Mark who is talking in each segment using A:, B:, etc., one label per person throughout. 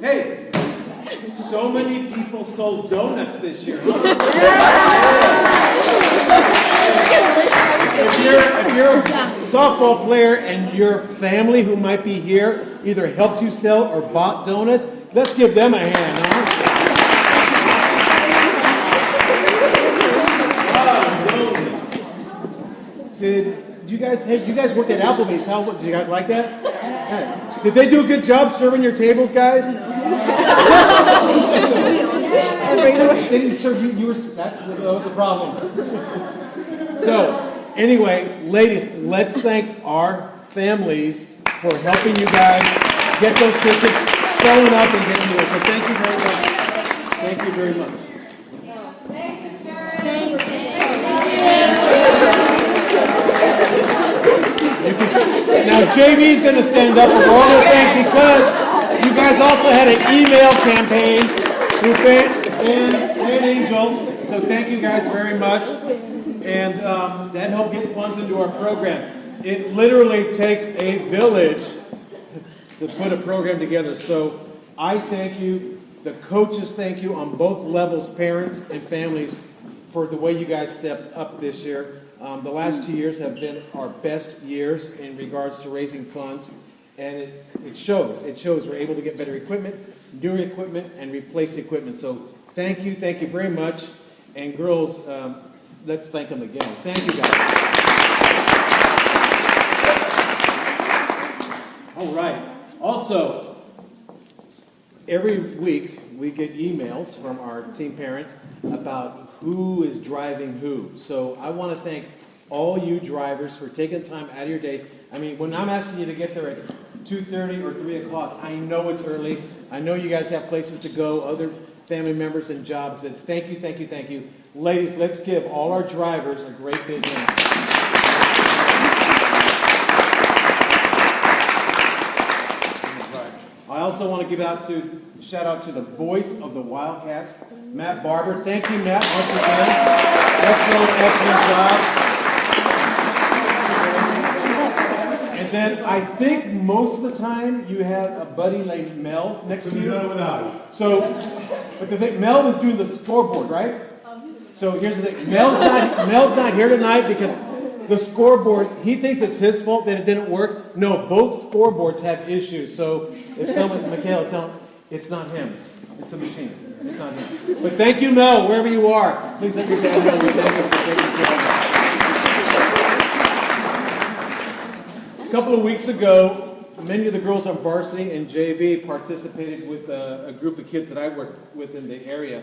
A: Hey, so many people sold donuts this year, huh? If you're a softball player and your family who might be here either helped you sell or bought donuts, let's give them a hand, huh? Did you guys worked at Applebee's? Did you guys like that? Hey, did they do a good job serving your tables, guys? They didn't serve you. That was the problem. So, anyway, ladies, let's thank our families for helping you guys get those tickets, showing up, and getting there. So, thank you very much. Thank you very much. Now JV's going to stand up, and we're all going to thank because you guys also had an email campaign through Fan Angel. So thank you guys very much, and that helped get funds into our program. It literally takes a village to put a program together. So I thank you, the coaches thank you on both levels, parents and families, for the way you guys stepped up this year. The last 2 years have been our best years in regards to raising funds, and it shows. It shows we're able to get better equipment, newer equipment, and replace equipment. So thank you very much. And girls, let's thank them again. Thank you, guys. All right. Also, every week we get emails from our team parent about who is driving who. So I want to thank all you drivers for taking time out of your day. I mean, when I'm asking you to get there at 2:30 or 3 o'clock, I know it's early. I know you guys have places to go, other family members and jobs, but thank you. Ladies, let's give all our drivers a great big hand. I also want to give shout out to the voice of the Wildcats, Matt Barber. Thank you, Matt, once again. Excellent job. And then I think most of the time you had a buddy named Mel next to you. So, but the thing, Mel was doing the scoreboard, right? So here's the thing. Mel's not here tonight because the scoreboard, he thinks it's his fault that it didn't work. No, both scoreboards have issues. So if someone, Michaela, tell him, it's not him. It's the machine. It's not him. But thank you, Mel, wherever you are. Please let your dad know we thank you for taking care of us. A couple of weeks ago, many of the girls on Varsity and JV participated with a group of kids that I work with in the area,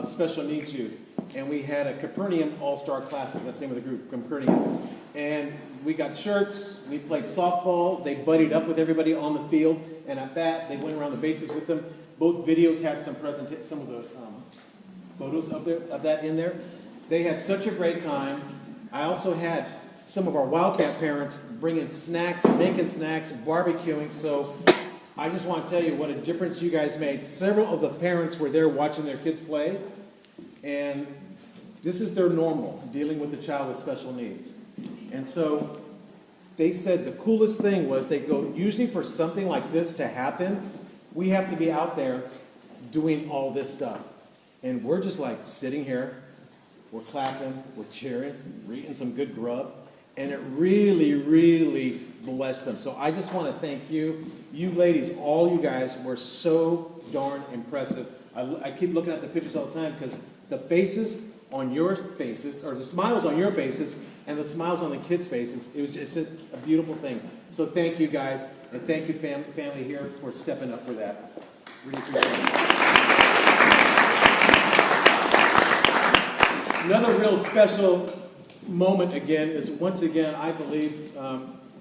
A: special needs youth. And we had a Capernaum All-Star Classic. That's the name of the group, Capernaum. And we got shirts. We played softball. They buddied up with everybody on the field. And at bat, they went around the bases with them. Both videos had some of the photos of that in there. They had such a great time. I also had some of our Wildcat parents bringing snacks, making snacks, barbecuing. So I just want to tell you what a difference you guys made. Several of the parents were there watching their kids play. And this is their normal, dealing with a child with special needs. And so they said the coolest thing was they go, usually for something like this to happen, we have to be out there doing all this stuff. And we're just like sitting here, we're clapping, we're cheering, we're eating some good grub, and it really, really blessed them. So I just want to thank you. You ladies, all you guys were so darn impressive. I keep looking at the pictures all the time because the faces on your faces, or the smiles on your faces, and the smiles on the kids' faces, it's just a beautiful thing. So thank you guys, and thank you family here for stepping up for that. Really appreciate it. Another real special moment again is once again, I believe,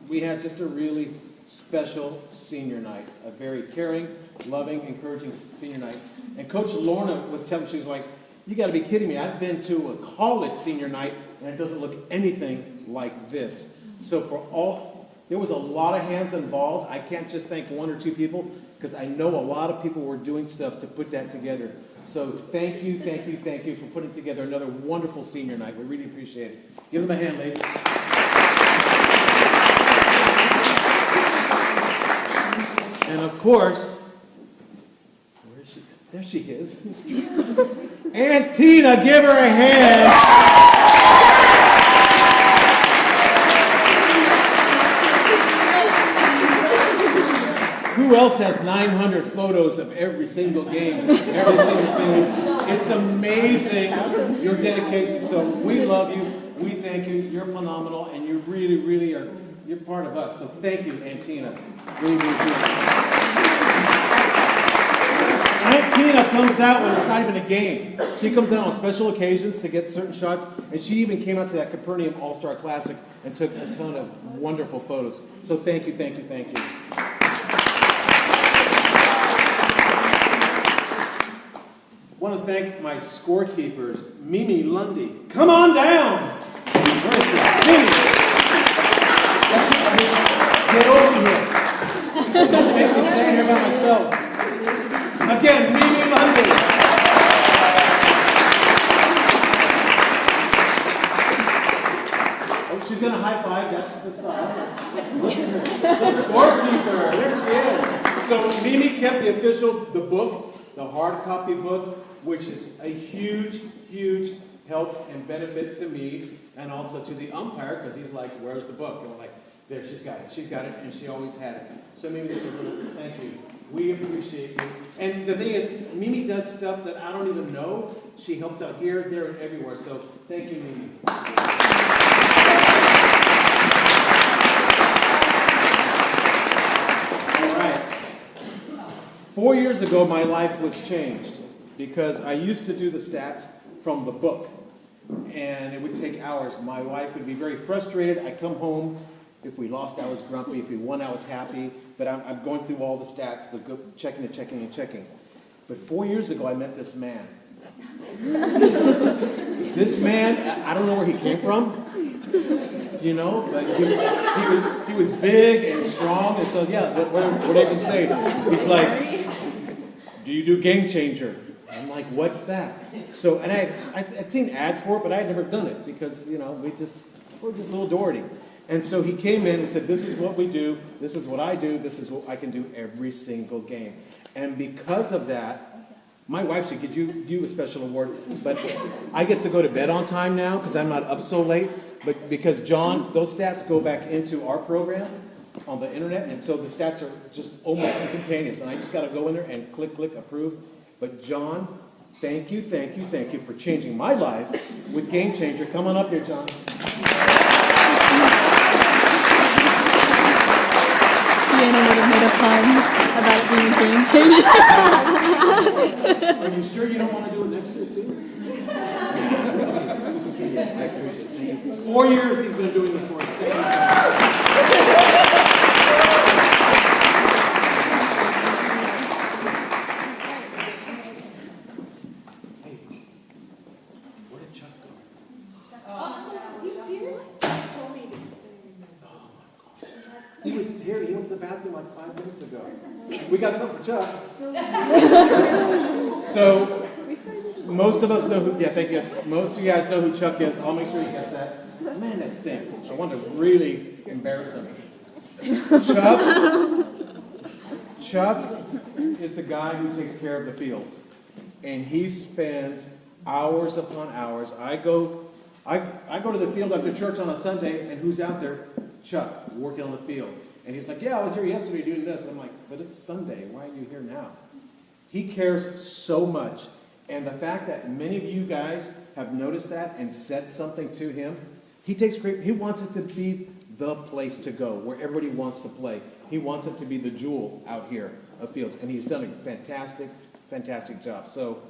A: we had just a really special senior night. A very caring, loving, encouraging senior night. And Coach Lorna was telling me, she was like, you got to be kidding me. I've been to a college senior night, and it doesn't look anything like this. So there was a lot of hands involved. I can't just thank one or two people, because I know a lot of people were doing stuff to put that together. So thank you for putting together another wonderful senior night. We really appreciate it. Give them a hand, ladies. And of course, There she is. Aunt Tina, give her a hand. Who else has 900 photos of every single game, every single thing? It's amazing, your dedication. So we love you. We thank you. You're phenomenal, and you really, really are. You're part of us. So thank you, Aunt Tina. Really, really Aunt Tina comes out when it's not even a game. She comes out on special occasions to get certain shots, and she even came out to that Capernaum All-Star Classic and took a ton of wonderful photos. So thank you, thank you, thank you. I want to thank my scorekeepers, Mimi Lundy. Come on down! Where is she? Mimi! Get over here. Don't make me stand here by myself. Again, Mimi Lundy. Oh, she's going to high five. That's the style. The scorekeeper. There she is. So Mimi kept the book, the hard copy book, which is a huge, huge help and benefit to me and also to the umpire, because he's like, where's the book? And we're like, there, she's got it, and she always had it. So Mimi, just a little thank you. We appreciate you. And the thing is, Mimi does stuff that I don't even know. She helps out here, there, and everywhere. So thank you, Mimi. All right. 4 years ago, my life was changed because I used to do the stats from the book, and it would take hours. My wife would be very frustrated. I'd come home. If we lost, I was grumpy. If we won, I was happy. But I'm going through all the stats, checking and checking and checking. But 4 years ago, I met this man. This man, I don't know where he came from, you know, but he was big and strong. And so, yeah, whatever you say, he's like, do you do Game Changer? I'm like, what's that? So, and I'd seen ads for it, but I had never done it because, you know, we're just little Doherty. And so he came in and said, this is what we do, this is what I do, this is what I can do every single game. And because of that, my wife should give you a special award, but I get to go to bed on time now because I'm not up so late. But because John, those stats go back into our program on the internet, and so the stats are just almost instantaneous. And I just got to go in there and click, approve. But John, thank you for changing my life with Game Changer. Come on up here, John.
B: Sienna would have made a pun about it being a game changer.
A: Are you sure you don't want to do it next year, too? I appreciate it. 4 years he's been doing this work. Thank you. Hey, where did Chuck go?
C: He's here? Told me.
A: He was here. He went to the bathroom like 5 minutes ago. We got something for Chuck. So, most of us know who, yeah, thank you guys. Most of you guys know who Chuck is. I'll make sure you guys that. Man, that stinks. I want to really embarrass him. Chuck is the guy who takes care of the fields. And he spends hours upon hours. I go to the field after church on a Sunday, and who's out there? Chuck, working on the field. And he's like, yeah, I was here yesterday doing this. And I'm like, but it's Sunday. Why are you here now? He cares so much. And the fact that many of you guys have noticed that and said something to him, he wants it to be the place to go, where everybody wants to play. He wants it to be the jewel out here of fields. And he's done a fantastic, fantastic job. So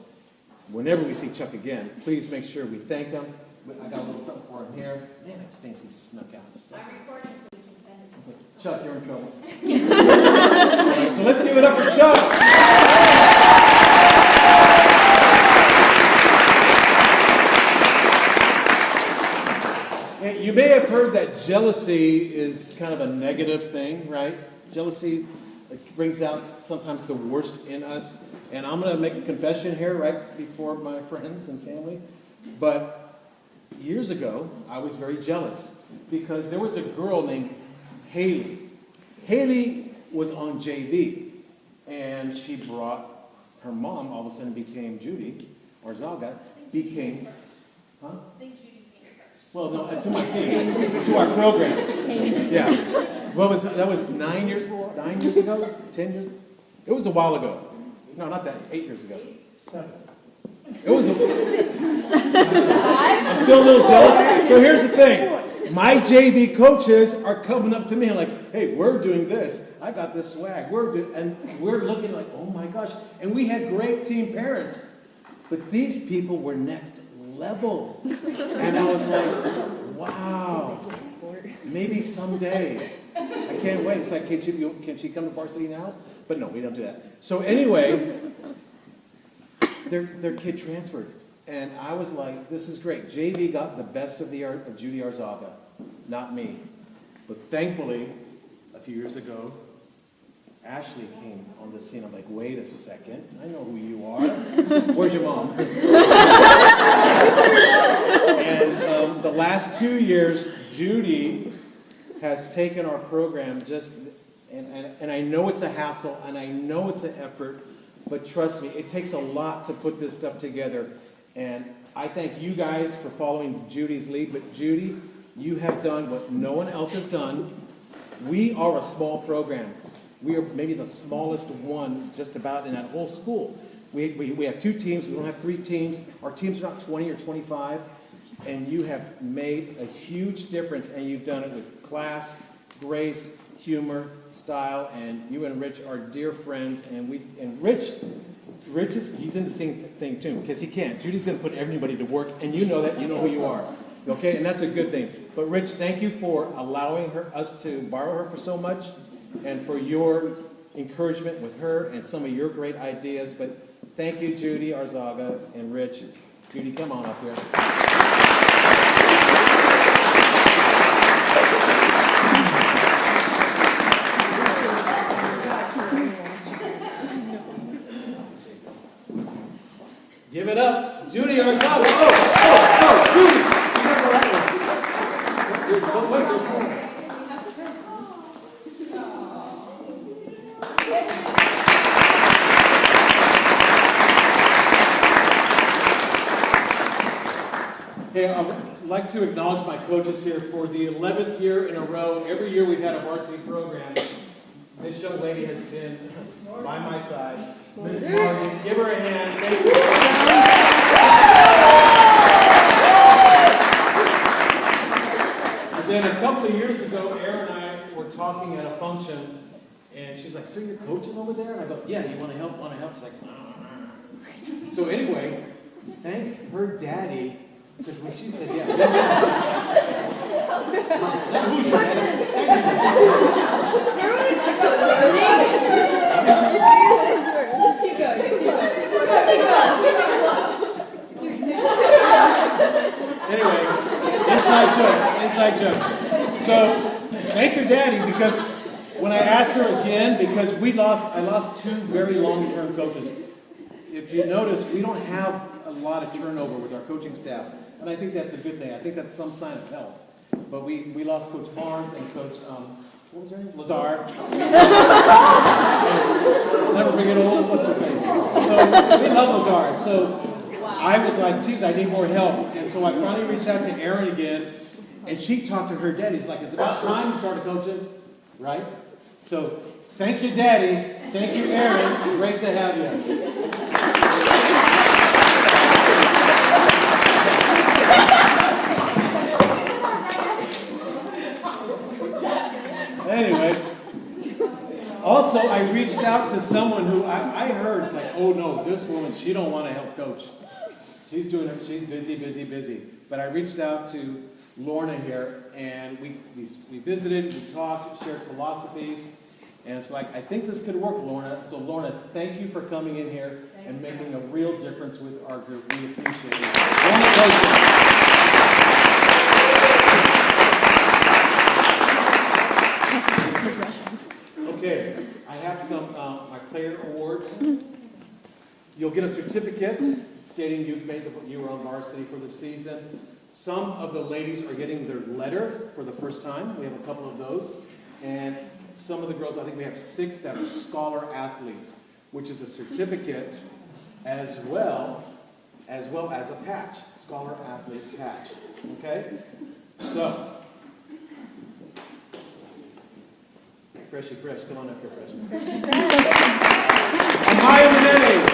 A: whenever we see Chuck again, please make sure we thank him. I got a little something for him here. Man, that stinks. He snuck out.
C: I'm recording so we can send it.
A: Chuck, you're in trouble. All right, so let's give it up for Chuck. You may have heard that jealousy is kind of a negative thing, right? Jealousy brings out sometimes the worst in us. And I'm going to make a confession here right before my friends and family. But years ago, I was very jealous because there was a girl named Haley. Haley was on JV, and she brought her mom all of a sudden became Judy, or Zaga, became, huh?
C: I think Judy came first.
A: Well, no, to my team, to our program. Yeah. That was 9 years ago? 10 years? It was a while ago. No, not that, 8 years ago. 7. It was I'm still a little jealous. So here's the thing. My JV coaches are coming up to me and like, hey, we're doing this. I got this swag. And we're looking like, oh my gosh. And we had great team parents. But these people were next level. And I was like, wow. Maybe someday. I can't wait. It's like, can she come to Varsity now? But no, we don't do that. So anyway, their kid transferred. And I was like, this is great. JV got the best of Judy Arzaga, not me. But thankfully, a few years ago, Ashley came on the scene. I'm like, wait a second. I know who you are. Where's your mom? And the last 2 years, Judy has taken our program and I know it's a hassle and I know it's an effort, but trust me, it takes a lot to put this stuff together. And I thank you guys for following Judy's lead, but Judy, you have done what no one else has done. We are a small program. We are maybe the smallest one just about in that whole school. We have 2 teams. We don't have 3 teams. Our teams are not 20 or 25. And you have made a huge difference, and you've done it with class, grace, humor, style, and you and Rich are dear friends. And Rich he's in the same thing too, because he can't. Judy's going to put everybody to work, and you know that. You know who you are. Okay, and that's a good thing. But Rich, thank you for allowing us to borrow her for so much, and for your encouragement with her and some of your great ideas. But thank you, Judy Arzaga and Rich. Judy, come on up here. Give it up, Judy Arzaga. Oh, Judy. Remember that one. There's more. Okay, I'd like to acknowledge my coaches here for the 11th year in a row. Every year we've had a varsity program. This young lady has been by my side. Ms. Morgan, give her a hand. Thank you. And then a couple of years ago, Erin and I were talking at a function, and she's like, "So you're coaching over there?" And I go, "Yeah, you want to help? She's like, "Nah." So anyway, thank her daddy. Because when she said, yeah, who's your daddy?
C: Just keep going. Just take a look.
A: Anyway, inside jokes. So, thank your daddy, because when I asked her again, because I lost 2 very long-term coaches. If you notice, we don't have a lot of turnover with our coaching staff. And I think that's a good thing. I think that's some sign of health. But we lost Coach Barnes and Coach, what was her name? Lazar. I'll never forget what's her face. So we love Lazar. So I was like, geez, I need more help. And so I finally reached out to Erin again. And she talked to her daddy. He's like, it's about time you started coaching, right? So thank you, Daddy. Thank you, Erin. Great to have you. Anyway, also I reached out to someone who I heard, it's like, oh no, this woman, she don't want to help coach. She's doing it, she's busy. But I reached out to Lorna here, and we visited, we talked, shared philosophies, and it's like, I think this could work, Lorna. So Lorna, thank you for coming in here and making a real difference with our group. We appreciate it. Lorna Coaching. Okay, I have some my player awards. You'll get a certificate stating you were on varsity for the season. Some of the ladies are getting their letter for the first time. We have a couple of those. And some of the girls, I think we have 6 that are scholar athletes. which is a certificate as well as a patch, Scholar Athlete patch. Okay? So, Freshy Fresh, come on up here, Freshy. Amaya Renee.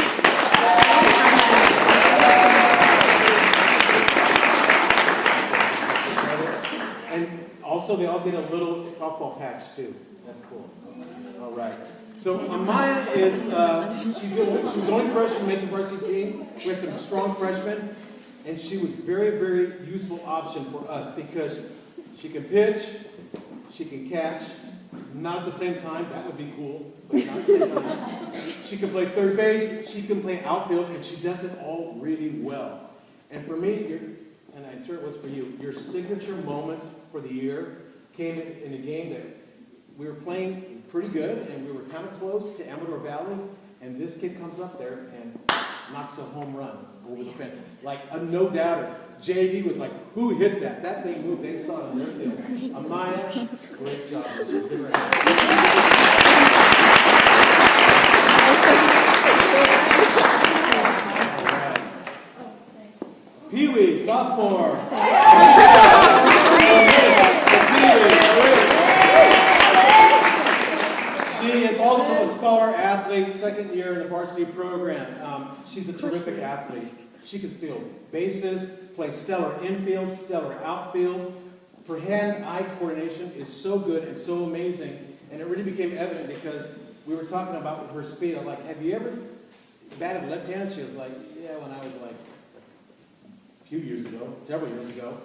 A: And also, they all get a little softball patch too. That's cool. All right. So Amaya is she was only freshman to make the varsity team. We had some strong freshmen, and she was very, very useful option for us because she can pitch, she can catch, not at the same time. That would be cool, but not at the same time. She can play third base, she can play outfield, and she does it all really well. And for me, and I'm sure it was for you, your signature moment for the year came in a game that we were playing pretty good, and we were kind of close to Amador Valley, and this kid comes up there and knocks a home run over the fence. Like a no-doubter. JV was like, who hit that? That thing moved. They saw it on their field. Amaya, great job. Give her a hand. All right. Pee-wee, sophomore. She is also a scholar athlete, second year in the varsity program. She's a terrific athlete. She can steal bases, play stellar infield, stellar outfield. Her hand-eye coordination is so good and so amazing, and it really became evident because we were talking about her speed. I'm like, have you ever batted left-handed? She was like, yeah, when I was like a few years ago, several years ago.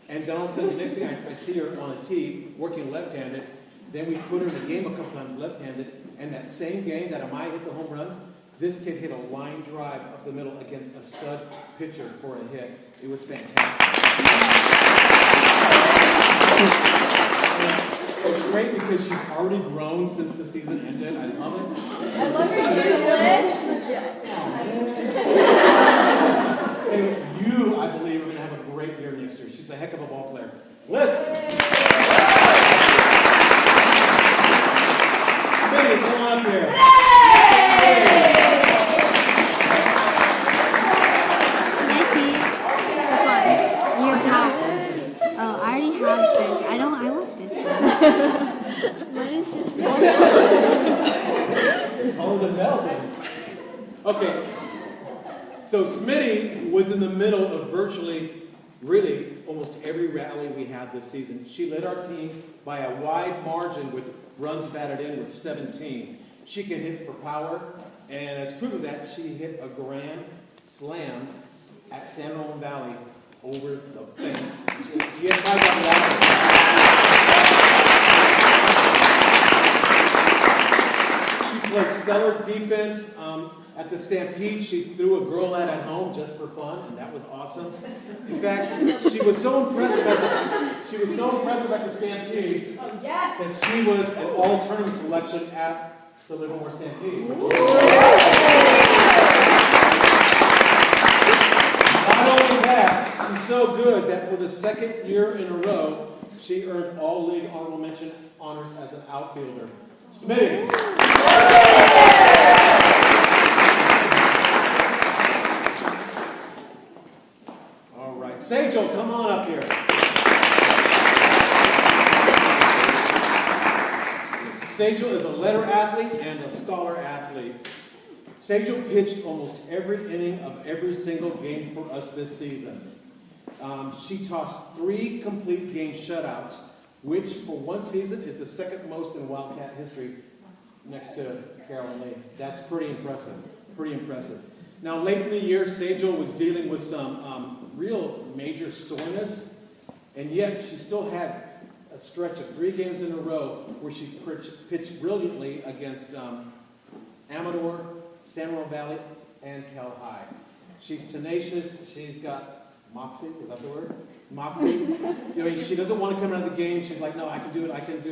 A: And then all of a sudden, the next thing I see her on a tee, working left-handed. Then we put her in a game a couple times left-handed, and that same game that Amaya hit the home run, this kid hit a line drive up the middle against a stud pitcher for a hit. It was fantastic. It's great because she's already grown since the season ended. I love it.
C: I love your shoes, Liz.
A: Anyway, you, I believe, are going to have a great year next year. She's a heck of a ball player. Liz! Smitty, come on up here. Okay, so Smitty was in the middle of virtually, really, almost every rally we had this season. She led our team by a wide margin with runs batted in with 17. She can hit for power, and as proof of that, she hit a grand slam at San Ramon Valley over the fence. She played stellar defense. At the Stampede, she threw a girl out at home just for fun, and that was awesome. In fact, she was so impressive at the Stampede that she was an all-tournament selection at the Livermore Stampede. Not only that, she's so good that for the second year in a row, she earned all-league honorable mention honors as an outfielder. Smitty. Sejal, come on up here. Sejal is a letter athlete and a scholar athlete. Sejal pitched almost every inning of every single game for us this season. She tossed 3 complete game shutouts, which for one season is the second most in Wildcat history next to Carolyn Lee. That's pretty impressive. Pretty impressive. Now, late in the year, Sejal was dealing with some real major soreness, and yet she still had a stretch of 3 games in a row where she pitched brilliantly against Amador, San Ramon Valley, and Cal High. She's tenacious. She's got moxie. Is that the word? Moxie. She doesn't want to come out of the game. She's like, no, I can do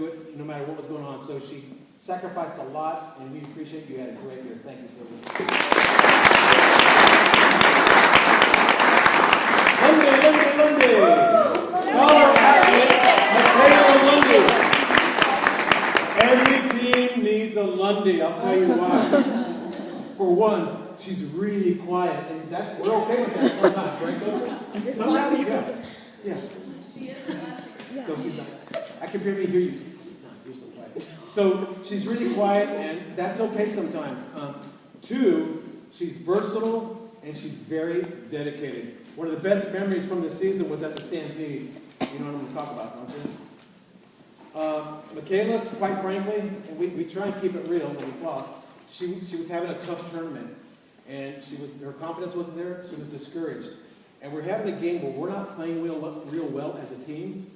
A: it, no matter what was going on. So she sacrificed a lot, and we appreciate you. You had a great year. Thank you so much. Lundy. Scholar athlete, Michaela Lundy. Every team needs a Lundy, I'll tell you why. For one, she's really quiet, and we're okay with that sometimes, right, coaches? Sometimes, yeah.
C: She is classic.
A: No, she's not. I can barely hear you. She's not. You're so quiet. So she's really quiet, and that's okay sometimes. Two, she's versatile, and she's very dedicated. One of the best memories from this season was at the Stampede. You know what I'm going to talk about, don't you? Michaela, quite frankly, and we try and keep it real when we talk, she was having a tough tournament, and her confidence wasn't there. She was discouraged. And we're having a game where we're not playing real well as a team,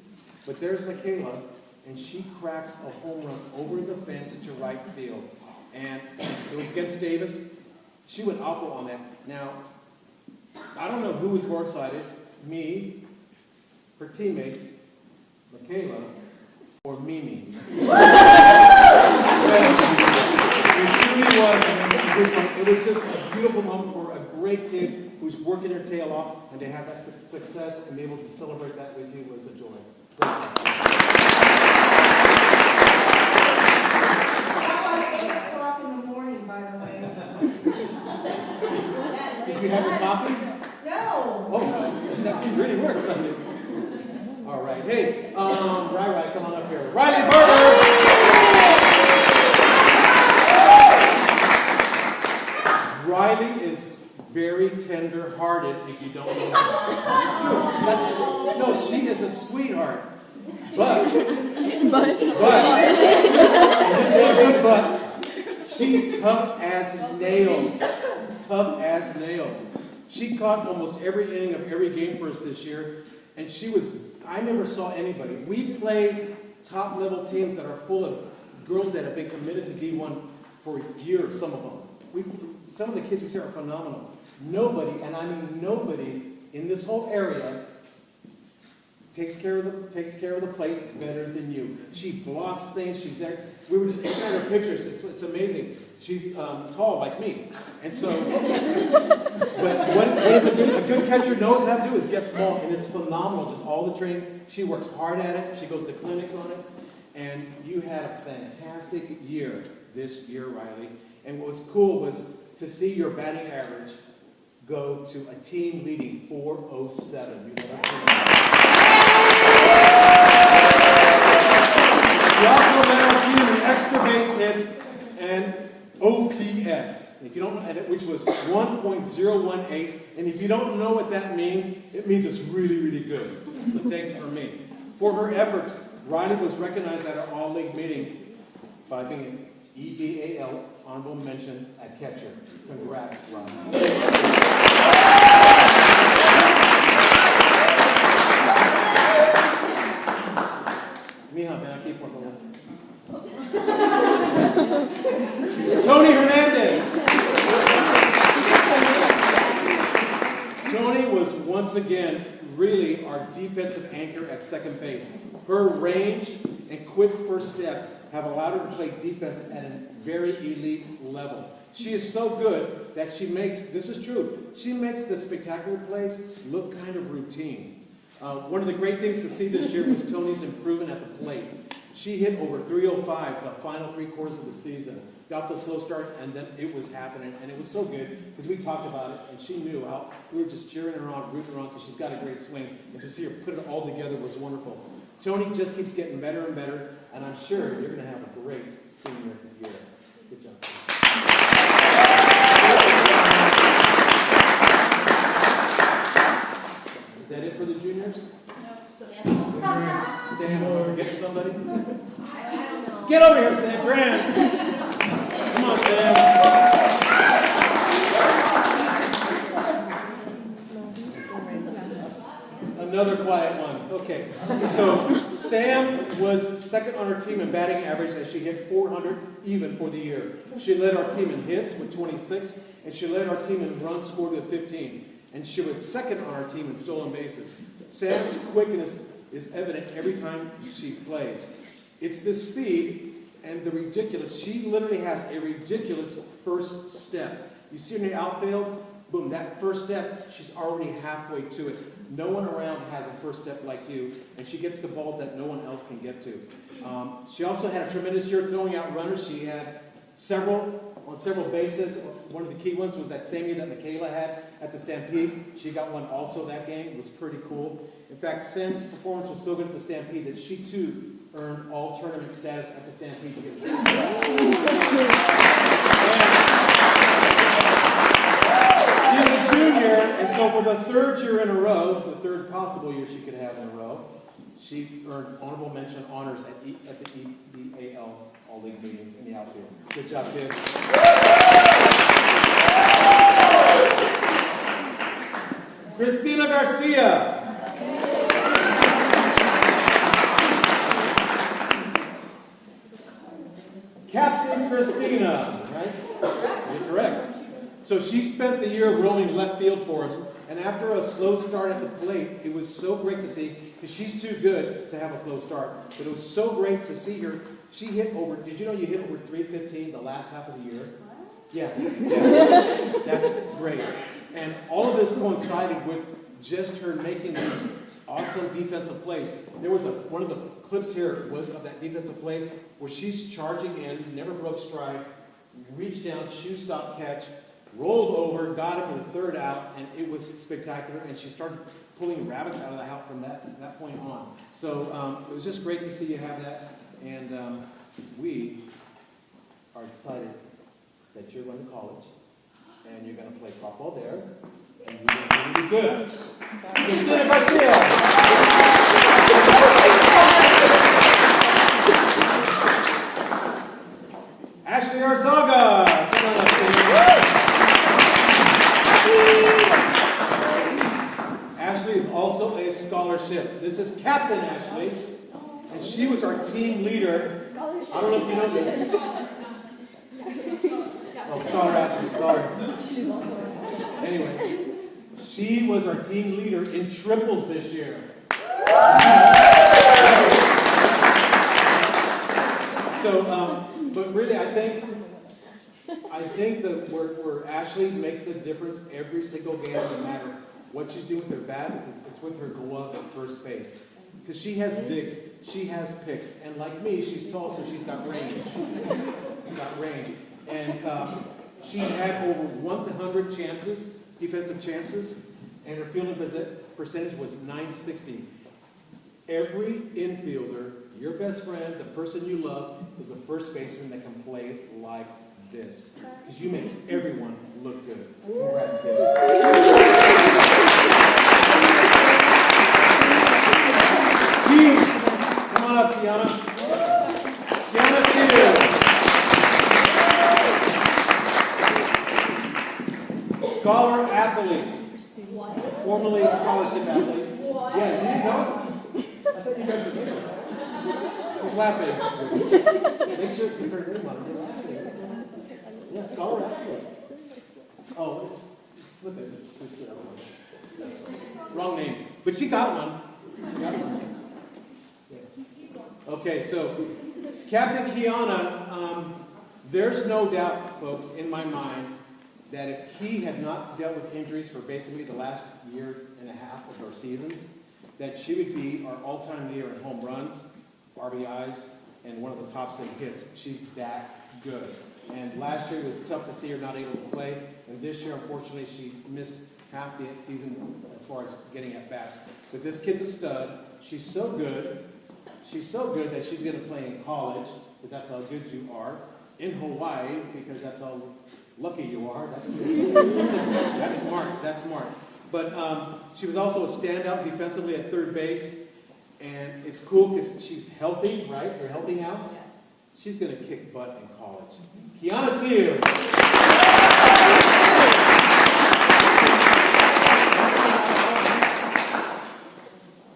A: but there's Michaela, and she cracks a home run over the fence to right field. And it was against Davis. She went oppo on that. Now, I don't know who was more excited, me, her teammates, Michaela, or Mimi. It was just a beautiful moment for a great kid who's working her tail off, and to have that success and be able to celebrate that with you was a joy.
D: How about 8 o'clock in the morning, by the way?
A: Did you have your coffee?
D: No.
A: Oh, that really works, doesn't it? All right. Hey, Rai, come on up here. Riley Berger! Riley is very tender-hearted, if you don't know her. It's true. No, she is a sweetheart. But, this is a good but, she's tough as nails. Tough as nails. She caught almost every inning of every game for us this year, and I never saw anybody. We play top-level teams that are full of girls that have been committed to D1 for years, some of them. Some of the kids we see are phenomenal. Nobody, and I mean nobody, in this whole area takes care of the plate better than you. She blocks things. She's there. We were just looking at her pictures. It's amazing. She's tall like me, and so. But what a good catcher knows how to do is get small, and it's phenomenal. Just all the training. She works hard at it. She goes to clinics on it, and you had a fantastic year this year, Riley. And what was cool was to see your batting average go to a team leading 407. You know We also led our team in extra base hits and OPS, if you don't, which was 1.018. And if you don't know what that means, it means it's really, really good. So take it from me. For her efforts, Riley was recognized at our all-league meeting by being an EBAL honorable mention at catcher. Congrats, Riley. Mija, ven aquí, por favor. Tony Hernandez. Tony was once again really our defensive anchor at second base. Her range and quick first step have allowed her to play defense at a very elite level. She is so good that this is true, she makes the spectacular plays look kind of routine. One of the great things to see this year was Tony's improvement at the plate. She hit over 305 the final 3 quarters of the season. Got to a slow start, and then it was happening, and it was so good because we talked about it, and she knew how we were just cheering her on, rooting her on because she's got a great swing, and to see her put it all together was wonderful. Tony just keeps getting better and better, and I'm sure you're going to have a great senior year. Good job. Is that it for the juniors?
C: No,
A: Sam, get somebody?
C: I don't know.
A: Get over here, Sam. Dran. Come on, Sam. Another quiet one. Okay. So Sam was second on her team in batting average as she hit 400 even for the year. She led our team in hits with 26, and she led our team in runs scored with 15. And she was second on our team in stolen bases. Sam's quickness is evident every time she plays. It's the speed and the ridiculous. She literally has a ridiculous first step. You see her in the outfield, boom, that first step, she's already halfway to it. No one around has a first step like you, and she gets the balls that no one else can get to. She also had a tremendous year throwing out runners. She had on several bases. One of the key ones was that same year that Michaela had at the Stampede. She got one also that game. It was pretty cool. In fact, Sim's performance was so good at the Stampede that she too earned all tournament status at the Stampede to get She's a junior, and so for the third year in a row, the third possible year she could have in a row, she earned honorable mention honors at the EBAL All-League meetings in the outfield. Good job, kid. Christina Garcia. Captain Christina, right? You're correct. So she spent the year rolling left field for us, and after a slow start at the plate, it was so great to see, because she's too good to have a slow start, but it was so great to see her. She hit over, did you know you hit over 315 the last half of the year? Yeah. That's great. And all of this coincided with just her making these awesome defensive plays. There was one of the clips here was of that defensive play where she's charging in, never broke stride, reached down, shoe stop catch, rolled over, got it for the third out, and it was spectacular. And she started pulling rabbits out of the house from that point on. So it was just great to see you have that. And we are excited that you're going to college, and you're going to play softball there, and you're going to be good. Christina Garcia. Ashley Arzaga. Come on up, Ashley is also a scholarship. This is Captain Ashley, and she was our team leader. I don't know if you know this. Oh, scholar athlete, sorry. Anyway, she was our team leader in triples this year. So, but really, I think that where Ashley makes a difference every single game, no matter what she's doing with her bat, it's with her glove at first base. Because she has digs, she has picks, and like me, she's tall, so she's got range. And she had over 100 chances, defensive chances, and her fielding percentage was .960. Every infielder, your best friend, the person you love, is a first baseman that can play like this. Because you make everyone look good. Congrats, David. Come on up, Kiana. Kiana Sears. Scholar athlete. Formerly a scholarship athlete. Yeah, you didn't know? I thought you guys were good. She's laughing. Make sure you heard her name on it. You're laughing. Yeah, scholar athlete. Oh, it's flip it. It's the other one. That's right. Wrong name. But she got one. Yeah. Okay, so Captain Kiana, there's no doubt, folks, in my mind, that if he had not dealt with injuries for basically the last year and a half of our seasons, that she would be our all-time leader in home runs, RBIs, and one of the tops in hits. She's that good. And last year it was tough to see her not able to play, and this year, unfortunately, she missed half the season as far as getting at bats. But this kid's a stud. She's so good. She's so good that she's going to play in college, because that's how good you are, in Hawaii, because that's how lucky you are. That's good. That's smart. That's smart. But she was also a standout defensively at third base. And it's cool because she's healthy, right? They're helping out.
C: Yes.
A: She's going to kick butt in college. Kiana Sears.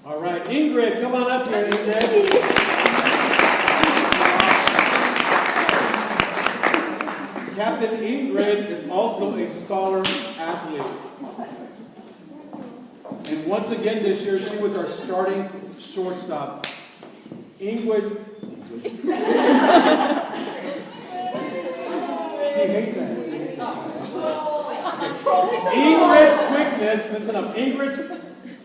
A: All right, Ingrid, come on up here, Ingrid. Captain Ingrid is also a scholar athlete. And once again this year, she was our starting shortstop. Ingrid. She hates that. Ingrid's quickness, listen up, Ingrid's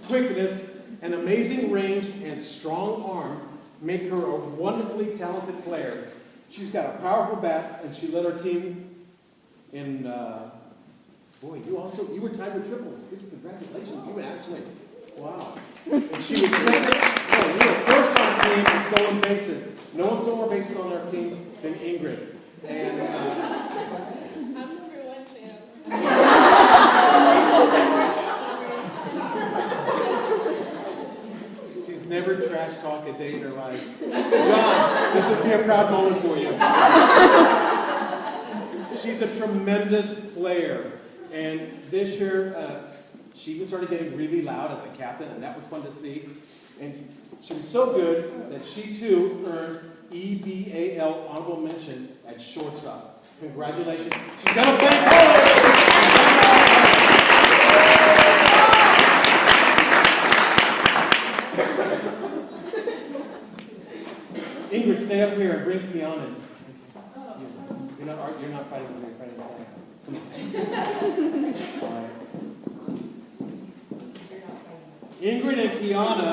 A: quickness and amazing range and strong arm make her a wonderfully talented player. She's got a powerful bat, and she led our team in, boy, you were tied with triples. Congratulations, you were actually, wow. And she was second, no, you were first on the team in stolen bases. No one stole more bases on our team than Ingrid. And,
C: I'm number one now.
A: she's never trash talked a day in her life. John, this must be a proud moment for you. She's a tremendous player. And this year, she even started getting really loud as a captain, and that was fun to see. And she was so good that she too earned EBAL honorable mention at shortstop. Congratulations. She's got a bank Ingrid, stay up here and bring Kiana. You're not fighting with me, you're fighting with me. Come on. All right. Ingrid and Kiana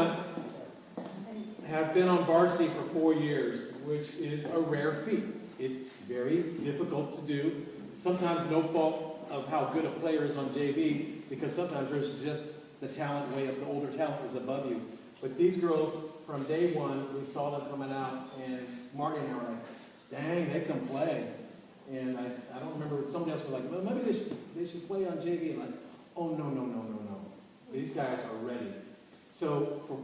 A: have been on varsity for 4 years, which is a rare feat. It's very difficult to do. Sometimes no fault of how good a player is on JV, because sometimes there's just the talent way up, the older talent is above you. But these girls, from day one, we saw them coming out, and Marty and I were like, dang, they can play. And I don't remember, somebody else was like, well, maybe they should play on JV. And like, oh, no. These guys are ready. So for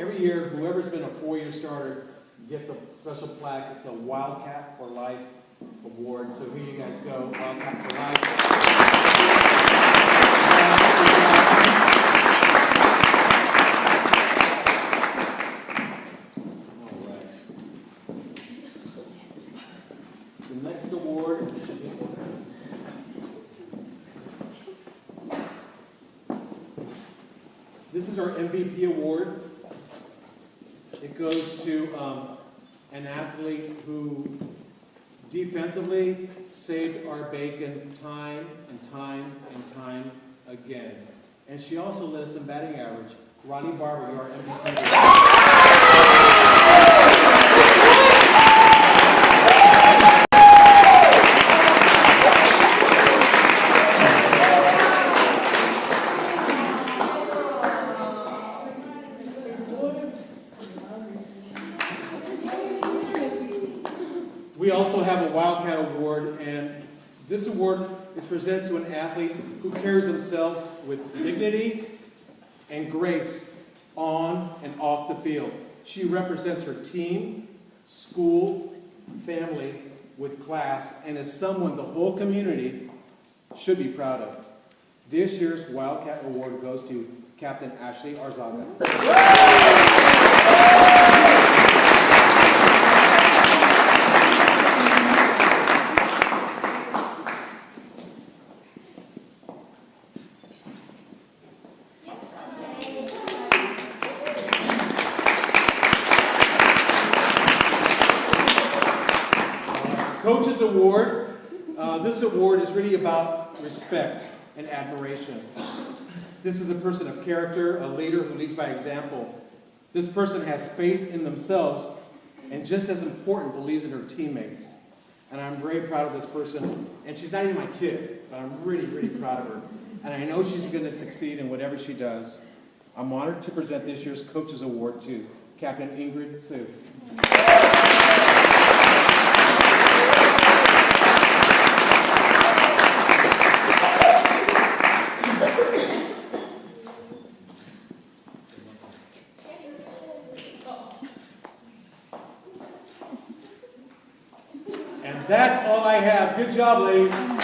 A: every year, whoever's been a 4-year starter gets a special plaque. It's a Wildcat for Life award. So here you guys go, Wildcat for Life. All right. The next award. This is our MVP award. It goes to an athlete who defensively saved our bacon time and time and time again. And she also led us in batting average. Ronnie Barber, you're our MVP. We also have a Wildcat Award, and this award is presented to an athlete who carries themselves with dignity and grace on and off the field. She represents her team, school, family with class, and is someone the whole community should be proud of. This year's Wildcat Award goes to Captain Ashley Arzaga. Coaches Award. This award is really about respect and admiration. This is a person of character, a leader who leads by example. This person has faith in themselves and, just as important, believes in her teammates. And I'm very proud of this person. And she's not even my kid, but I'm really, really proud of her. And I know she's going to succeed in whatever she does. I'm honored to present this year's Coaches Award to Captain Ingrid Sue. And that's all I have. Good job, ladies.